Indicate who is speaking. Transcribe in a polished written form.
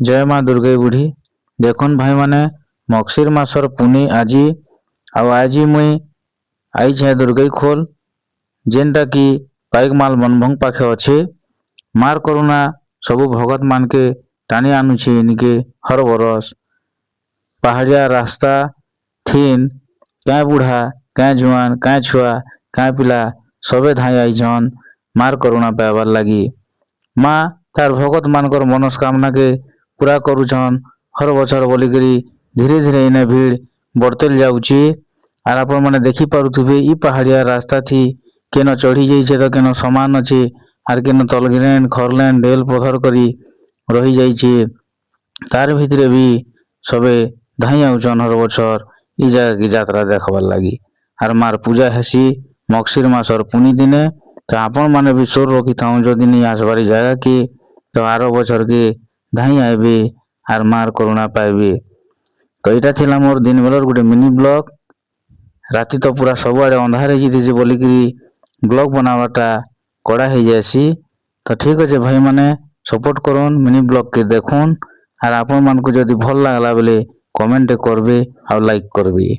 Speaker 1: जय माँ दुर्गे बुढ़ी। देखुन भाई माने मगशिर मासर पुनी आजी आज मुई आई छे दुर्गे खोल जेनटा की पाइक माल मनभंग पाखे अच्छे। मार करुणा सबु भगत मान के टाणी आनुछे इनके हर बरस। पहाड़िया रास्ता थीन क्या बूढ़ा क्या जुआन क्या छुआ क्या पिला सबे धाई आईछन मार करुणा पाइबार लगी। माँ तार भगत मानकर मनस्कामना के पूरा करुछन हर बछर बोलिकी धीरे धीरे इने भीड़ बढ़तेल जाऊँची। आर आपण माने देखी पारुथिबे ई पहाड़िया रास्ता थी केन चढ़ी जाइछे तो केन समान अच्छे आर केन तलग्रेन खरलेन ढेल पथर करी रही जाइछे। तार भितरे भी सबे धाई आउछन हर बछर ई जगह की यात्रा देखबार लगी। आर मार पूजा हेसी मगशिर मासर पुनी दिने। तो आपण माने भी सोर रखी था जदि नहीं आसबारी जगह की तो आरो बछर के धाई आइबे आर मार करुणा पाइबे। तो यहाँ थिला मोर दिन बेलर गोटे मिनी ब्लॉग। राति तो पूरा सबुआड़े अंधार हो बोलिकी ब्लॉग बनावाटा कड़ा हो जासी। तो ठीक अच्छे भाई माने सपोर्ट करन मिनी ब्लॉग के देखुन आर आपण मान को जदि भल लागला बेले कमेंट करबे और लाइक करबे।